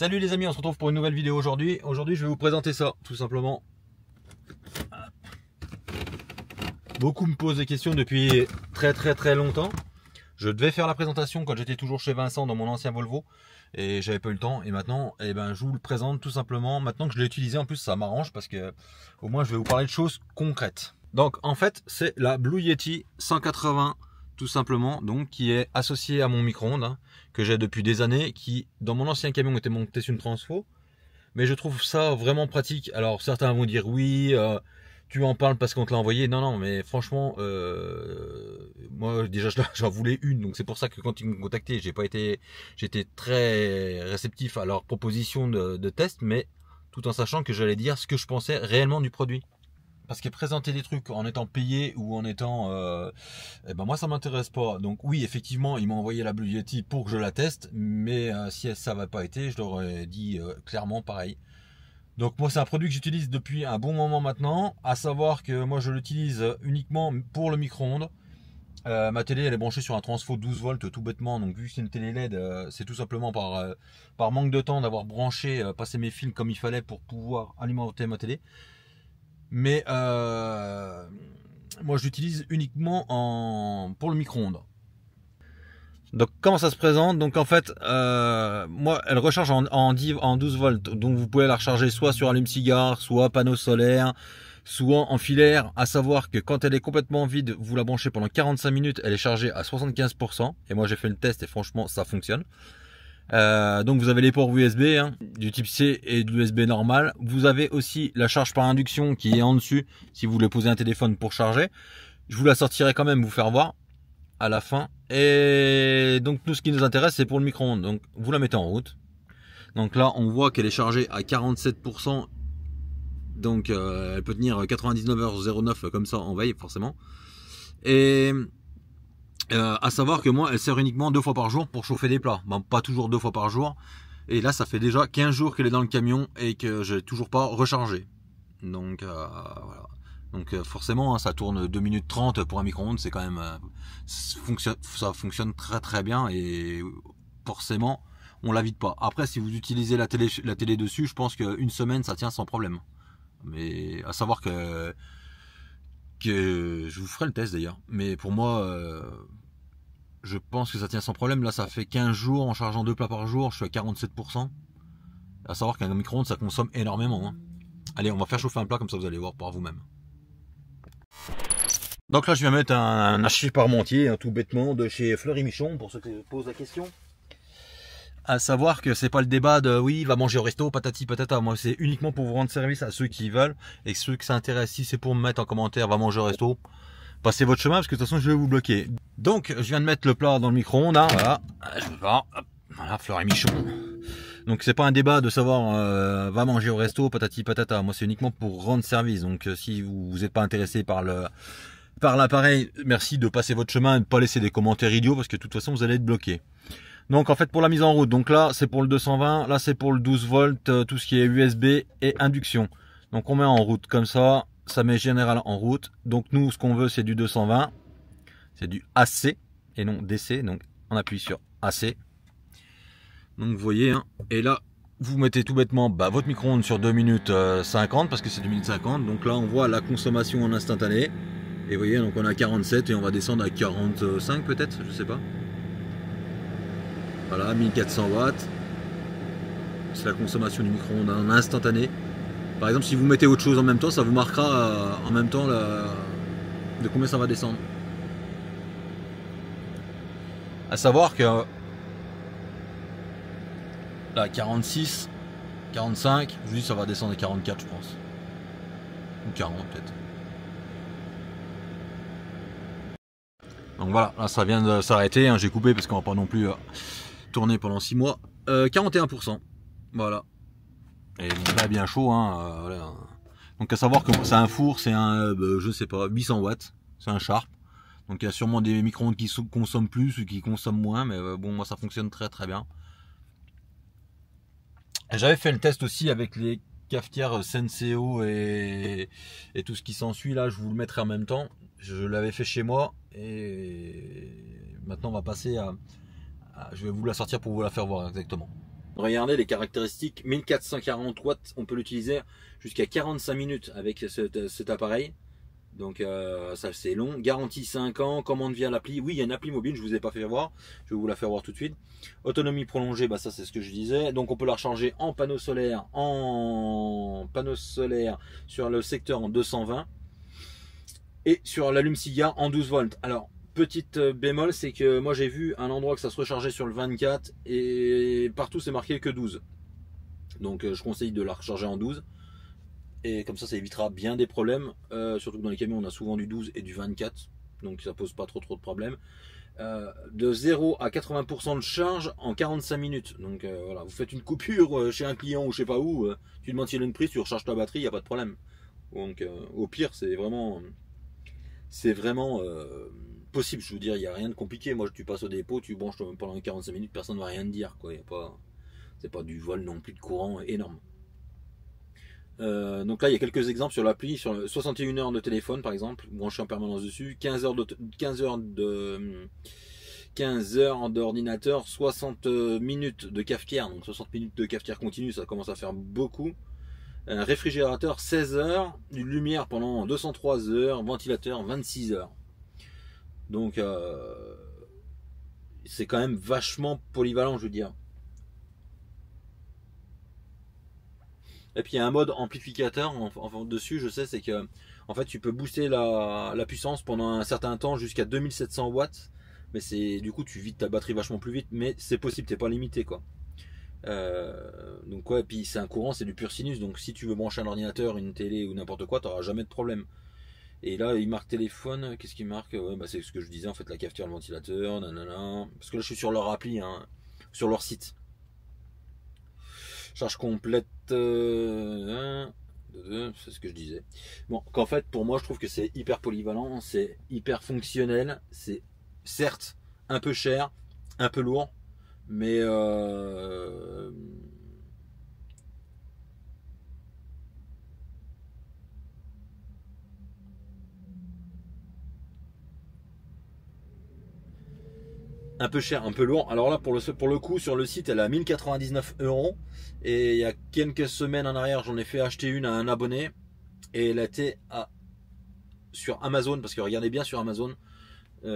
Salut les amis, on se retrouve pour une nouvelle vidéo aujourd'hui. Aujourd'hui je vais vous présenter ça, tout simplement. Beaucoup me posent des questions depuis très longtemps. Je devais faire la présentation quand j'étais toujours chez Vincent dans mon ancien Volvo. Et j'avais pas eu le temps. Et maintenant, je vous le présente tout simplement. Maintenant que je l'ai utilisé, en plus ça m'arrange parce que au moins je vais vous parler de choses concrètes. Donc en fait c'est la Blue Yeti 180 tout simplement, donc qui est associée à mon micro-ondes hein, que j'ai depuis des années, qui dans mon ancien camion était monté sur une transfo, mais je trouve ça vraiment pratique. Alors certains vont dire oui, tu en parles parce qu'on te l'a envoyé. Non, mais franchement, moi déjà j'en voulais une, donc c'est pour ça que quand ils m'ont contacté, j'étais très réceptif à leur proposition de test, mais tout en sachant que j'allais dire ce que je pensais réellement du produit. Parce que présenter des trucs en étant payé ou en étant moi ça m'intéresse pas. Donc oui, effectivement ils m'ont envoyé la Blue Yeti pour que je la teste, mais si ça n'avait pas été, je leur ai dit clairement pareil. Donc moi c'est un produit que j'utilise depuis un bon moment maintenant, à savoir que moi je l'utilise uniquement pour le micro-ondes. Ma télé elle est branchée sur un transfo 12 volts tout bêtement, donc vu que c'est une télé LED, c'est tout simplement par manque de temps d'avoir branché, passé mes fils comme il fallait pour pouvoir alimenter ma télé. Mais moi je l'utilise uniquement pour le micro-ondes. Donc comment ça se présente? Donc en fait moi elle recharge en 12 volts, donc vous pouvez la recharger soit sur allume-cigare, soit panneau solaire, soit en filaire. À savoir que quand elle est complètement vide, vous la branchez pendant 45 minutes, elle est chargée à 75%, et moi j'ai fait le test et franchement ça fonctionne. Donc vous avez les ports USB hein, du type C et de l'USB normal. Vous avez aussi la charge par induction qui est en dessus si vous voulez poser un téléphone pour charger. Je vous la sortirai quand même vous faire voir à la fin. Et donc tout ce qui nous intéresse c'est pour le micro-ondes. Donc vous la mettez en route. Donc là on voit qu'elle est chargée à 47%. Donc elle peut tenir 99h09 comme ça en veille forcément. Et à savoir que moi elle sert uniquement 2 fois par jour pour chauffer des plats, bon, pas toujours 2 fois par jour, et là ça fait déjà 15 jours qu'elle est dans le camion et que j'ai toujours pas rechargé, donc voilà. Donc forcément hein, ça tourne 2 minutes 30 pour un micro-ondes, c'est quand même ça fonctionne très bien, et forcément on la vide pas. Après si vous utilisez la télé dessus, je pense qu'une semaine ça tient sans problème, mais à savoir que je vous ferai le test d'ailleurs, mais pour moi je pense que ça tient sans problème. Là ça fait 15 jours en chargeant 2 plats par jour, je suis à 47%. À savoir qu'un micro-ondes ça consomme énormément hein. Allez, on va faire chauffer un plat, comme ça vous allez voir par vous-même. Donc là je viens mettre un hachis parmentier hein, tout bêtement de chez Fleury Michon, pour ceux qui posent la question. À savoir que c'est pas le débat de oui va manger au resto patati patata, moi c'est uniquement pour vous rendre service à ceux qui veulent, et ceux qui s'intéressent, si c'est pour me mettre en commentaire va manger au resto, passez votre chemin parce que de toute façon je vais vous bloquer. Donc je viens de mettre le plat dans le micro-ondes hein, voilà, je vais voir, voilà, Fleury Michon. Donc c'est pas un débat de savoir va manger au resto patati patata, moi c'est uniquement pour rendre service. Donc si vous n'êtes pas intéressé par l'appareil, merci de passer votre chemin et de pas laisser des commentaires idiots, parce que de toute façon vous allez être bloqué. Donc en fait pour la mise en route, donc là c'est pour le 220, là c'est pour le 12 volts, tout ce qui est USB et induction. Donc on met en route comme ça, ça met général en route. Donc nous ce qu'on veut c'est du 220, c'est du AC et non DC, donc on appuie sur AC. Donc vous voyez hein, et là vous mettez tout bêtement votre micro-ondes sur 2 minutes 50, parce que c'est 2 minutes 50. Donc là on voit la consommation en instantané, et vous voyez donc on a 47 et on va descendre à 45 peut-être, je sais pas. Voilà, 1400 watts. C'est la consommation du micro-ondes en instantané. Par exemple, si vous mettez autre chose en même temps, ça vous marquera en même temps de combien ça va descendre. À savoir que là, 46, 45, je vous dis ça va descendre à 44 je pense. Ou 40 peut-être. Donc voilà, là ça vient de s'arrêter, hein, j'ai coupé parce qu'on va pas non plus tourner pendant 6 mois. 41%. Voilà. Et bon, là bien chaud hein, voilà. Donc à savoir que c'est un four, c'est un je sais pas, 800 watts, c'est un Sharp. Donc il y a sûrement des micro-ondes qui consomment plus ou qui consomment moins, mais bon moi ça fonctionne très bien. J'avais fait le test aussi avec les cafetières Senseo et tout ce qui s'ensuit, là je vous le mettrai en même temps. Je l'avais fait chez moi, et maintenant on va passer je vais vous la sortir pour vous la faire voir exactement. Regardez les caractéristiques, 1440 watts, on peut l'utiliser jusqu'à 45 minutes avec cet appareil. Donc ça c'est long, garantie 5 ans, commande via l'appli. Oui, il y a une appli mobile, je vous ai pas fait voir, je vais vous la faire voir tout de suite. Autonomie prolongée, bah ça c'est ce que je disais. Donc on peut la recharger en panneau solaire, sur le secteur en 220 et sur l'allume-cigare en 12 volts. Alors petite bémol, c'est que moi j'ai vu un endroit que ça se rechargeait sur le 24 et partout c'est marqué que 12. Donc je conseille de la recharger en 12. Et comme ça évitera bien des problèmes, surtout que dans les camions on a souvent du 12 et du 24, donc ça pose pas trop de problèmes. De 0 à 80% de charge en 45 minutes. Donc voilà, vous faites une coupure chez un client ou je sais pas où, tu demandes s'il a une prise, tu recharges ta batterie, il n'y a pas de problème. Donc au pire c'est vraiment possible, je veux dire, il n'y a rien de compliqué. Moi tu passes au dépôt, tu branches pendant 45 minutes, personne ne va rien te dire, quoi. C'est pas du vol non plus de courant énorme. Donc là il y a quelques exemples sur l'appli, sur 61 heures de téléphone par exemple, branché en permanence dessus, 15 heures d'ordinateur, 60 minutes de cafetière, donc 60 minutes de cafetière continue, ça commence à faire beaucoup. Un réfrigérateur 16 heures, une lumière pendant 203 heures, ventilateur 26 heures. Donc c'est quand même vachement polyvalent, je veux dire. Et puis il y a un mode amplificateur dessus, je sais, c'est que en fait tu peux booster la puissance pendant un certain temps jusqu'à 2700 watts, mais c'est du coup tu vides ta batterie vachement plus vite, mais c'est possible, t'es pas limité quoi. Donc ouais, et puis c'est un courant, c'est du pur sinus, donc si tu veux brancher un ordinateur, une télé ou n'importe quoi, t'auras jamais de problème. Et là il marque téléphone, qu'est-ce qu'il marque? Ouais, bah c'est ce que je disais en fait, la cafetière, le ventilateur, nanana. Parce que là je suis sur leur appli, hein, sur leur site. Charge complète, c'est ce que je disais. Bon, qu'en fait, pour moi, je trouve que c'est hyper polyvalent, c'est hyper fonctionnel, c'est certes un peu cher, un peu lourd, mais un peu cher, un peu lourd. Alors là, pour le coup, sur le site, elle a 1099 €. Et il y a quelques semaines en arrière, j'en ai fait acheter une à un abonné. Et elle était sur Amazon, parce que regardez bien sur Amazon.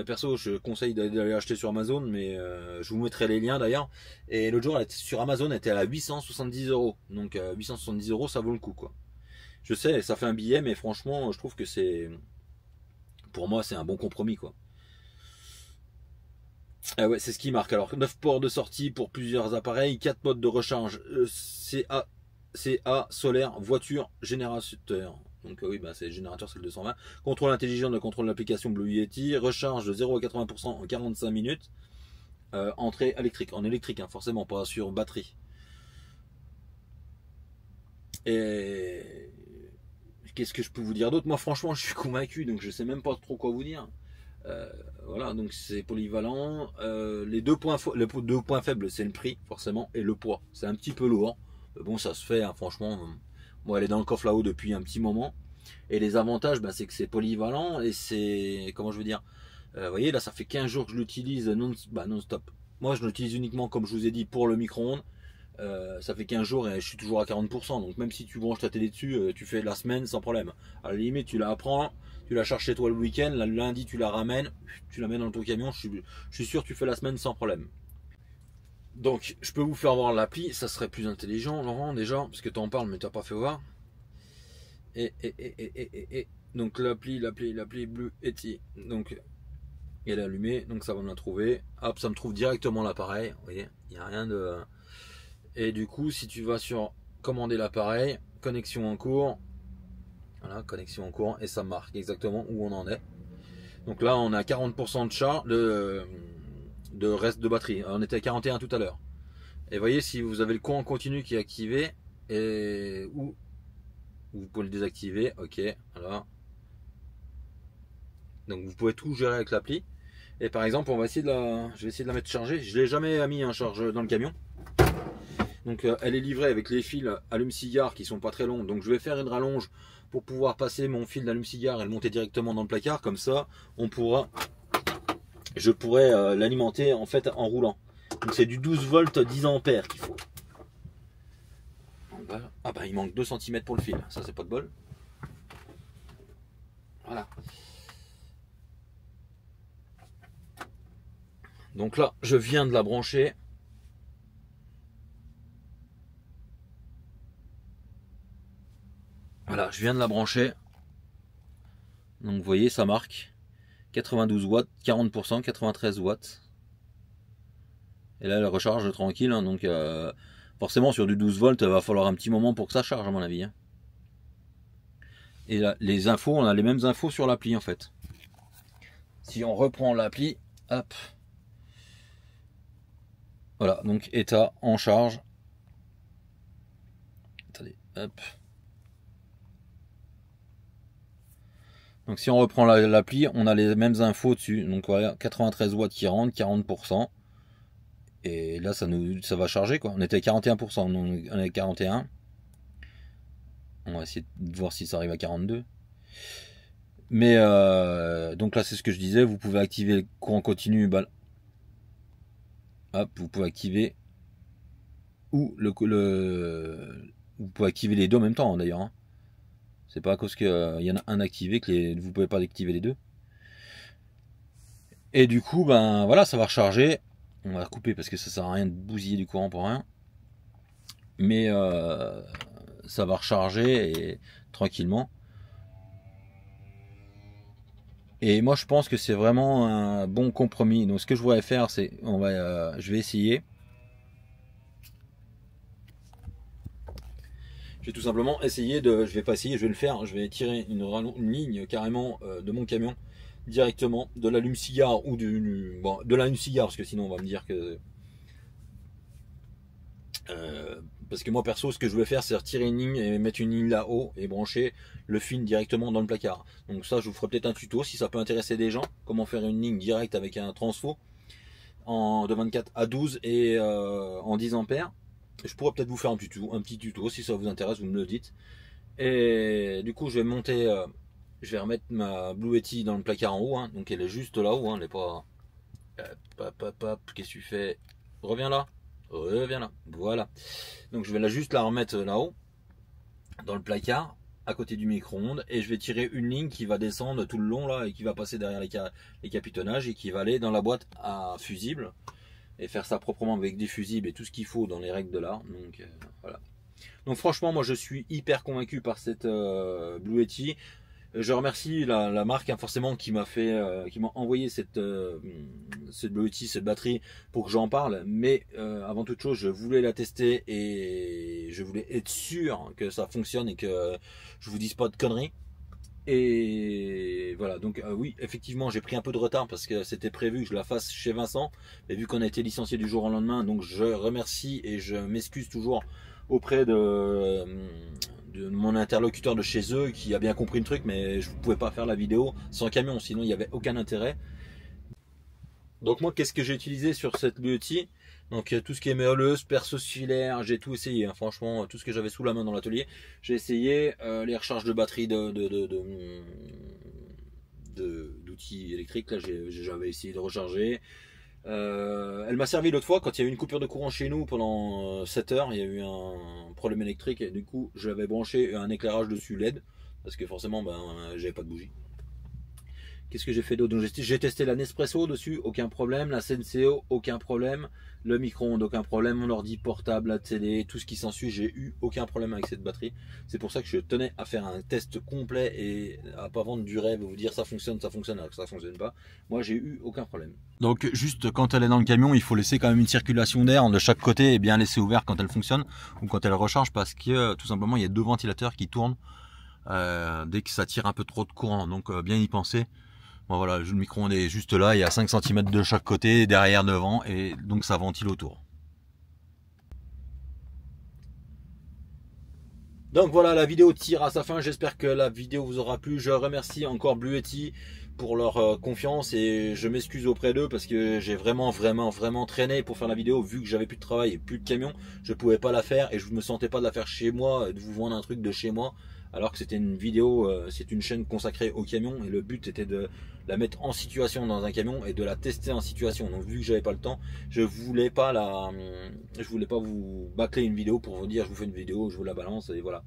Perso, je conseille d'aller acheter sur Amazon, mais je vous mettrai les liens d'ailleurs. Et l'autre jour, elle était sur Amazon, elle était à 870 €. Donc 870 €, ça vaut le coup, quoi. Je sais, ça fait un billet, mais franchement, je trouve que pour moi, c'est un bon compromis, quoi. Ah ouais, c'est ce qui marque. Alors 9 ports de sortie pour plusieurs appareils, 4 modes de recharge, CA, solaire, voiture, générateur. Donc oui, bah, c'est le générateur, c'est le 220. Contrôle intelligent de contrôle de l'application Blue Yeti, recharge de 0 à 80% en 45 minutes. Entrée électrique, en électrique, hein, forcément, pas sur batterie. Et qu'est-ce que je peux vous dire d'autre? Moi franchement je suis convaincu, donc je sais même pas trop quoi vous dire. Voilà, donc c'est polyvalent. Les deux points faibles, c'est le prix forcément et le poids. C'est un petit peu lourd. Bon, ça se fait, hein, franchement. Moi, elle est dans le coffre là-haut depuis un petit moment. Et les avantages, c'est que c'est polyvalent et c'est, comment je veux dire, vous voyez là, ça fait 15 jours que je l'utilise non-stop. Moi, je l'utilise uniquement, comme je vous ai dit, pour le micro-ondes. Ça fait 15 jours et je suis toujours à 40%. Donc même si tu branches ta télé dessus, tu fais la semaine sans problème. À la limite, tu la prends, tu la charges chez toi le week-end, le lundi tu la ramènes, tu la mets dans ton camion, je suis sûr que tu fais la semaine sans problème. Donc je peux vous faire voir l'appli, ça serait plus intelligent Laurent déjà, parce que tu en parles mais tu n'as pas fait voir. Donc l'appli Blue Yeti, donc elle est allumée, donc ça va me la trouver. Hop, ça me trouve directement l'appareil, vous voyez, il n'y a rien de... Et du coup, si tu vas sur commander l'appareil, connexion en cours, voilà, connexion en cours, et ça marque exactement où on en est. Donc là, on a 40% de charge, de reste de batterie. On était à 41 tout à l'heure. Et voyez, si vous avez le courant continu qui est activé, ou vous pouvez le désactiver, ok, voilà. Donc vous pouvez tout gérer avec l'appli. Et par exemple, je vais essayer de la mettre chargée. Je l'ai jamais mis en charge dans le camion. Donc elle est livrée avec les fils allume-cigare qui sont pas très longs. Donc je vais faire une rallonge pour pouvoir passer mon fil d'allume-cigare et le monter directement dans le placard. Comme ça, je pourrais l'alimenter en fait en roulant. Donc c'est du 12 volts 10 ampères qu'il faut. Ah bah il manque 2 cm pour le fil, ça c'est pas de bol. Voilà. Donc là, je viens de la brancher. Voilà, je viens de la brancher. Donc vous voyez, ça marque 92 watts, 40%, 93 watts. Et là, elle recharge tranquille. Hein, donc forcément, sur du 12 volts, il va falloir un petit moment pour que ça charge, à mon avis. Hein. Et là, les infos, on a les mêmes infos sur l'appli, en fait. Si on reprend l'appli, hop. Voilà, donc état en charge. Attendez, hop. Donc si on reprend l'appli, on a les mêmes infos dessus. Donc voilà, 93 watts qui rentrent, 40%. Et là, ça va charger, quoi. On était à 41%, on est à 41. On va essayer de voir si ça arrive à 42. Mais donc là, c'est ce que je disais. Vous pouvez activer le courant continu. Hop, vous pouvez activer. Ou vous pouvez activer les deux en même temps, hein, d'ailleurs. Hein. C'est pas à cause qu'il y en a un activé que vous pouvez pas activer les deux. Et du coup, ben voilà, ça va recharger. On va couper parce que ça sert à rien de bousiller du courant pour rien. Mais ça va recharger et tranquillement. Et moi je pense que c'est vraiment un bon compromis. Donc ce que je voudrais faire, c'est je vais essayer. Je vais tout simplement essayer je vais pas essayer, je vais le faire. Je vais tirer une ligne carrément de mon camion directement de l'allume-cigare ou de l'allume-cigare parce que sinon on va me dire que parce que moi perso ce que je vais faire c'est retirer une ligne et mettre une ligne là-haut et brancher le fil directement dans le placard. Donc ça je vous ferai peut-être un tuto si ça peut intéresser des gens, comment faire une ligne directe avec un transfo de 24 à 12 et en 10 ampères. Je pourrais peut-être vous faire un petit tuto si ça vous intéresse, vous me le dites. Et du coup je vais monter, je vais remettre ma Blue Yeti dans le placard en haut, hein. Donc elle est juste là-haut, hein. Elle n'est pas... Qu'est-ce que tu fais? Reviens là. Reviens là. Voilà. Donc je vais juste la remettre là-haut, dans le placard, à côté du micro-ondes, et je vais tirer une ligne qui va descendre tout le long là, et qui va passer derrière les capitonnages, et qui va aller dans la boîte à fusibles, et faire ça proprement avec des fusibles et tout ce qu'il faut dans les règles de l'art. Donc voilà. Donc franchement, moi je suis hyper convaincu par cette Blue Yeti. Je remercie la marque hein, forcément qui m'a envoyé cette Blue Yeti, cette batterie pour que j'en parle. Mais avant toute chose, je voulais la tester et je voulais être sûr que ça fonctionne et que je vous dise pas de conneries. Et voilà, donc oui, effectivement, j'ai pris un peu de retard parce que c'était prévu que je la fasse chez Vincent. Mais vu qu'on a été licencié du jour au lendemain, donc je remercie et je m'excuse toujours auprès de mon interlocuteur de chez eux qui a bien compris le truc, mais je ne pouvais pas faire la vidéo sans camion, sinon il n'y avait aucun intérêt. Donc moi, qu'est-ce que j'ai utilisé sur cette Blue Yeti? Donc tout ce qui est merleuse, perceuse filaire, j'ai tout essayé. Hein. Franchement, tout ce que j'avais sous la main dans l'atelier, j'ai essayé. Les recharges de batterie d'outils électriques, là j'avais essayé de recharger. Elle m'a servi l'autre fois quand il y a eu une coupure de courant chez nous pendant 7 heures. Il y a eu un problème électrique et du coup j'avais branché un éclairage dessus LED parce que forcément j'avais pas de bougie. Qu'est-ce que j'ai fait d'autre? J'ai testé la Nespresso dessus, aucun problème. La Senseo, aucun problème. Le micro-ondes, aucun problème. Mon ordi portable, la télé, tout ce qui s'ensuit, j'ai eu aucun problème avec cette batterie. C'est pour ça que je tenais à faire un test complet et à pas vendre du rêve, vous dire ça fonctionne, alors que ça fonctionne pas. Moi, j'ai eu aucun problème. Donc, juste quand elle est dans le camion, il faut laisser quand même une circulation d'air de chaque côté et bien laisser ouvert quand elle fonctionne ou quand elle recharge parce que tout simplement, il y a 2 ventilateurs qui tournent dès que ça tire un peu trop de courant. Donc, bien y penser. Bon, voilà, le micro-ondes est juste là, il y a 5 cm de chaque côté, derrière, devant, et donc ça ventile autour. Donc voilà, la vidéo tire à sa fin, j'espère que la vidéo vous aura plu. Je remercie encore Blue Yeti pour leur confiance et je m'excuse auprès d'eux parce que j'ai vraiment traîné pour faire la vidéo vu que j'avais plus de travail et plus de camion. Je pouvais pas la faire et je ne me sentais pas de la faire chez moi, de vous vendre un truc de chez moi alors que c'était une vidéo, c'est une chaîne consacrée au camion et le but était de la mettre en situation dans un camion et de la tester en situation. Donc vu que j'avais pas le temps, je voulais pas vous bâcler une vidéo pour vous dire je vous fais une vidéo, je vous la balance et voilà.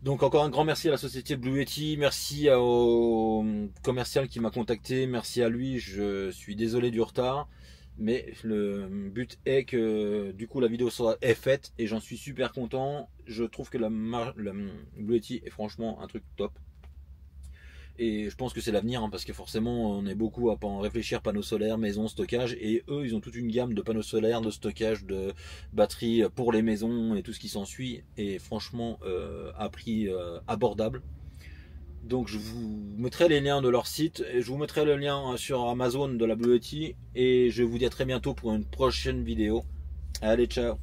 Donc encore un grand merci à la société Blue Yeti, merci au commercial qui m'a contacté, merci à lui, je suis désolé du retard, mais le but est que du coup la vidéo est faite et j'en suis super content. Je trouve que la Blue Yeti est franchement un truc top. Et je pense que c'est l'avenir, hein, parce que forcément on est beaucoup à en réfléchir, panneaux solaires, maisons, stockage, et eux ils ont toute une gamme de panneaux solaires, de stockage, de batteries pour les maisons et tout ce qui s'ensuit, et franchement à prix abordable. Donc je vous mettrai les liens de leur site, et je vous mettrai le lien sur Amazon de la Blue Yeti, et je vous dis à très bientôt pour une prochaine vidéo. Allez, ciao!